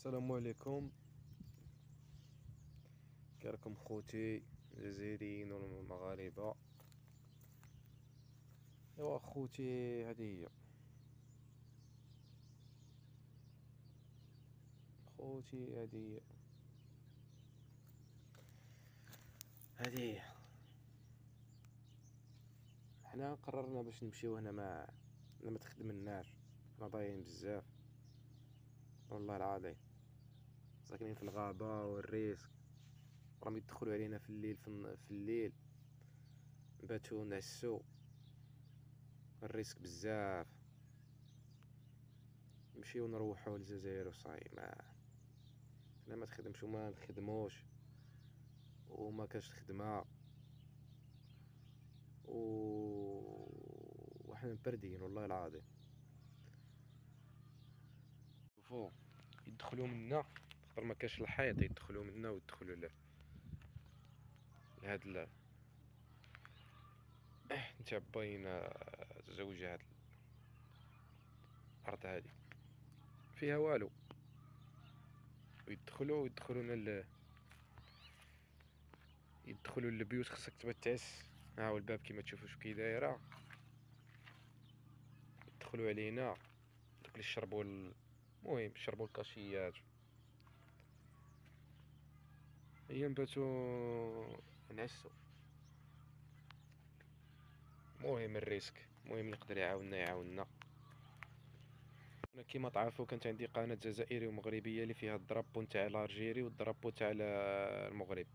السلام عليكم. كيراكم خوتي الجزائريين والمغاربه؟ ايوا خوتي، هذه هي خوتي، هذه هي حنا قررنا باش نمشيو هنا ما تخدمناش. حنا ضايعين بزاف والله العظيم، ساكنين في الغابه والريسك، راهم يدخلوا علينا في الليل، في الليل نباتو نعسو، الريسك بزاف. نمشيو نروحو للجزائر وصاي، ما تخدمش وما نخدموش وما كاش خدمه وحنا مبردين والله العظيم. شوفوا، يدخلوا منا خاطر ما كاش الحيط، يدخلوا منا ويدخلوا لهاد نتعبين زوج هاد الارض هادي فيها والو، يدخلوا للبيوت. خصك تبات تعس. ها هو الباب كيما تشوفوا كي دايره، يدخلوا علينا دوك اللي شربوا المهم شربوا الكاشيات. هي نباتو نعسو. المهم الريسك، المهم يقدر يعاوننا. انا كيما تعرفوا كانت عندي قناه جزائري ومغربيه اللي فيها الدرابو تاع الجيري والدرابو تاع المغرب،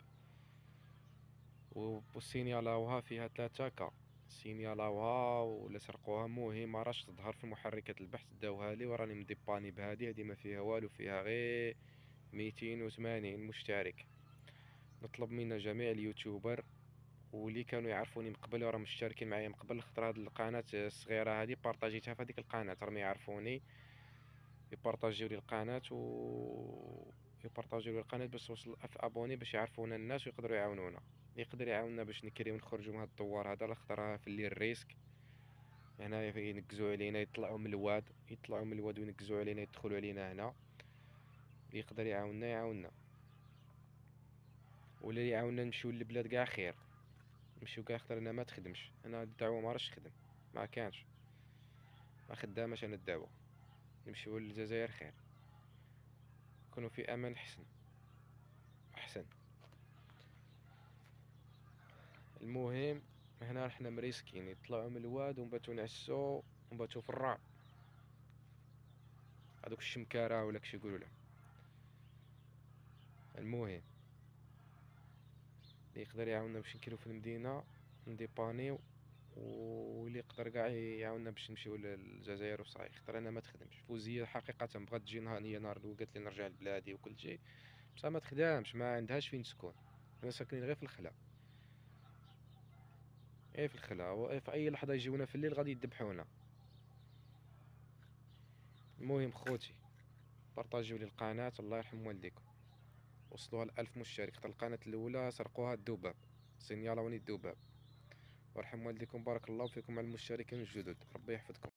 وسينيالاوها فيها 3K، سينيالاوها ولا سرقوها. المهم ما راش تظهر في محركات البحث، داوها لي وراني مديباني بهادي ما فيها والو، فيها غير 280 مشترك. نطلب من جميع اليوتيوبر واللي كانوا يعرفوني من قبل وراهم مشتركين معايا من قبل، خاطر هاد القناه الصغيره هادي بارطاجيتها في هذيك القناه، راهم يعرفوني، يبارطاجيو لي القناه يبارطاجيو لي القناه باش توصل 1000 ابوني، باش يعرفونا الناس ويقدروا يعاونونا. يقدر يعاوننا باش نكريو ونخرجوا من هاد الدوار هذا، خاطر في الليل ريسك. هنا ينقزوا علينا، يطلعوا من الواد وينقزوا علينا، يدخلوا علينا هنا. يقدر يعاوننا ولا يعاوننا نمشيو للبلاد كاع خير. نمشيو كاع خاطر انا ما تخدمش، انا الدعوه ما راش تخدم، ما كانش، ما خداماش انا الدعوه. نمشيو للجزائر خير، نكونوا في امان احسن. المهم هنا رحنا مريسكين، يطلعوا من الواد ونباتو نعسو ونباتو في الرعب. هذوك الشمكاره ولا كشي يقولوا له. المهم اللي يقدر يعاوننا باش نكيرو في المدينه نديبانيو، واللي يقدر كاع يعاوننا باش نمشيو للجزائر وصاي، خاطر انا ما تخدمش. فوزيه حقيقه بغات تجي هي نهار اللي قالت لي نرجع لبلادي وكل شيء، بصح ما تخدمش، ما عندهاش فين تسكن. حنا ساكنين غير في الخلا، غير في الخلا، وفي اي لحظه يجيونا في الليل غادي يذبحونا. المهم خوتي، بارطاجيو لي القناه، الله يرحم والديكم، وصلوها ل1000 مشترك، حتى القناه الاولى سرقوها الذباب، سينيالوني الذباب. وارحم والديكم، بارك الله فيكم على المشتركين الجدد، ربي يحفظكم.